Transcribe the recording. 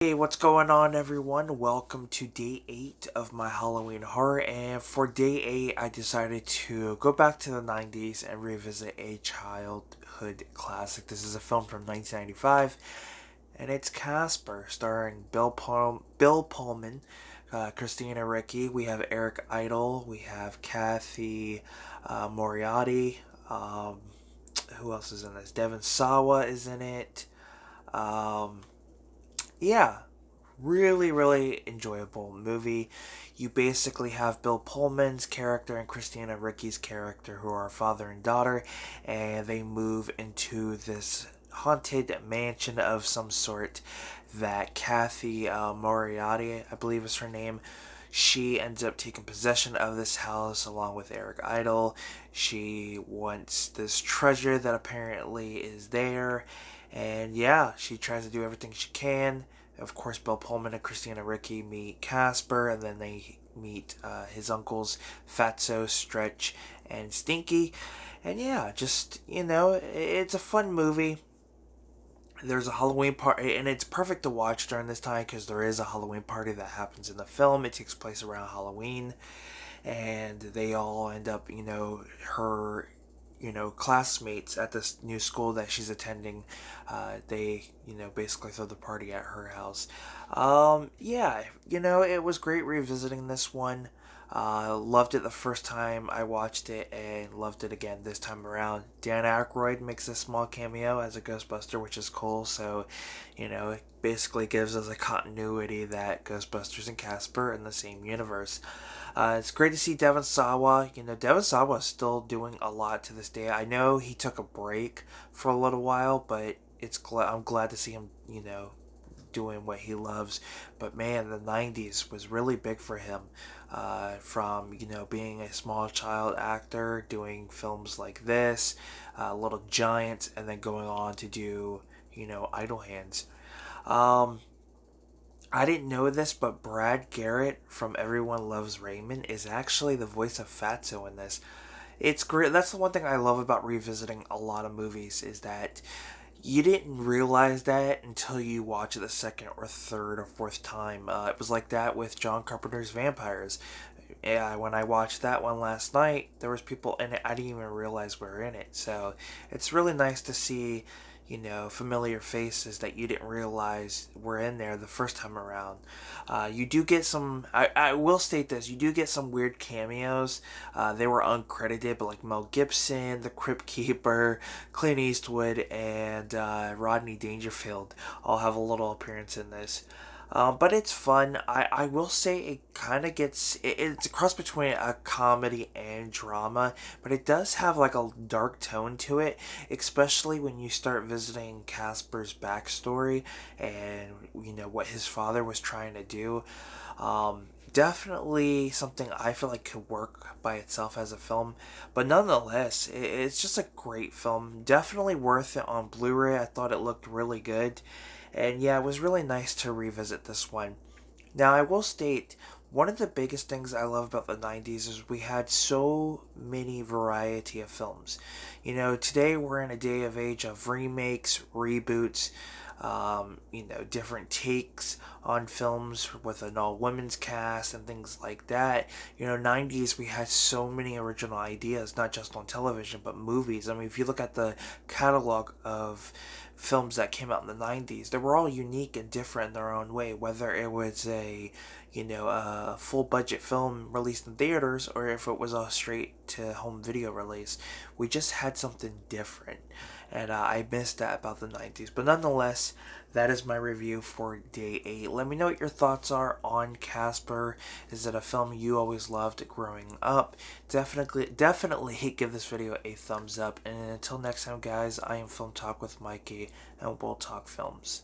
Hey, what's going on, everyone? Welcome to day 8 of my Halloween horror. And for day 8, I decided to go back to the 90s and revisit a childhood classic. This is a film from 1995, and it's Casper, starring Bill Pullman, Christina Ricci. We have Eric Idle. We have Kathy Moriarty. Who else is in this? Devon Sawa is in it. Um, yeah, really enjoyable movie. You basically have Bill Pullman's character and Christina Ricci's character, who are father and daughter, and they move into this haunted mansion of some sort that Kathy Moriarty, I believe is her name. She ends up taking possession of this house along with Eric Idle. She wants this treasure that apparently is there, and yeah, she tries to do everything she can. Of course, Bill Pullman and Christina Ricci meet Casper, and then they meet his uncles Fatso, Stretch, and Stinky. And yeah, just, it's a fun movie. There's a Halloween party, and it's perfect to watch during this time because there is a Halloween party that happens in the film. It takes place around Halloween, and they all end up, her classmates at this new school that she's attending. They, basically throw the party at her house. Yeah, it was great revisiting this one. Loved it the first time I watched it and loved it again this time around. Dan Aykroyd makes a small cameo as a Ghostbuster, which is cool. So, it basically gives us a continuity that Ghostbusters and Casper in the same universe. It's great to see Devon Sawa. Devon Sawa is still doing a lot to this day. I know he took a break for a little while, but I'm glad to see him, doing what he loves. But man, the 90s was really big for him. From, being a small child actor, doing films like this, Little Giants, and then going on to do, Idle Hands. Um, I didn't know this, but Brad Garrett from Everyone Loves Raymond is actually the voice of Fatso in this. It's great. That's the one thing I love about revisiting a lot of movies is that you didn't realize that until you watch it the second or third or fourth time. It was like that with John Carpenter's Vampires. Yeah, when I watched that one last night, there was people in it I didn't even realize were in it. So it's really nice to see, familiar faces that you didn't realize were in there the first time around. You do get some. I will state this: you do get some weird cameos. They were uncredited, but like Mel Gibson, the Crypt Keeper, Clint Eastwood, and Rodney Dangerfield all have a little appearance in this. But it's fun. I will say it kind of it's a cross between a comedy and drama, but it does have like a dark tone to it, especially when you start visiting Casper's backstory and what his father was trying to do. Definitely something I feel like could work by itself as a film, but nonetheless, it's just a great film. Definitely worth it on Blu-ray. I thought it looked really good. And yeah, it was really nice to revisit this one. Now, I will state one of the biggest things I love about the 90s is we had so many variety of films. Today we're in a day of age of remakes, reboots, different takes on films with an all women's cast and things like that. 90s we had so many original ideas, not just on television, but movies. I mean, if you look at the catalog of films that came out in the 90s, they were all unique and different in their own way, whether it was a full budget film released in theaters or if it was a straight to home video release. We just had something different, and I missed that about the 90s. But nonetheless, that is my review for day 8. Let me know what your thoughts are on Casper. Is it a film you always loved growing up? Definitely give this video a thumbs up. And until next time, guys, I am Film Talk with Mikey, and we'll talk films.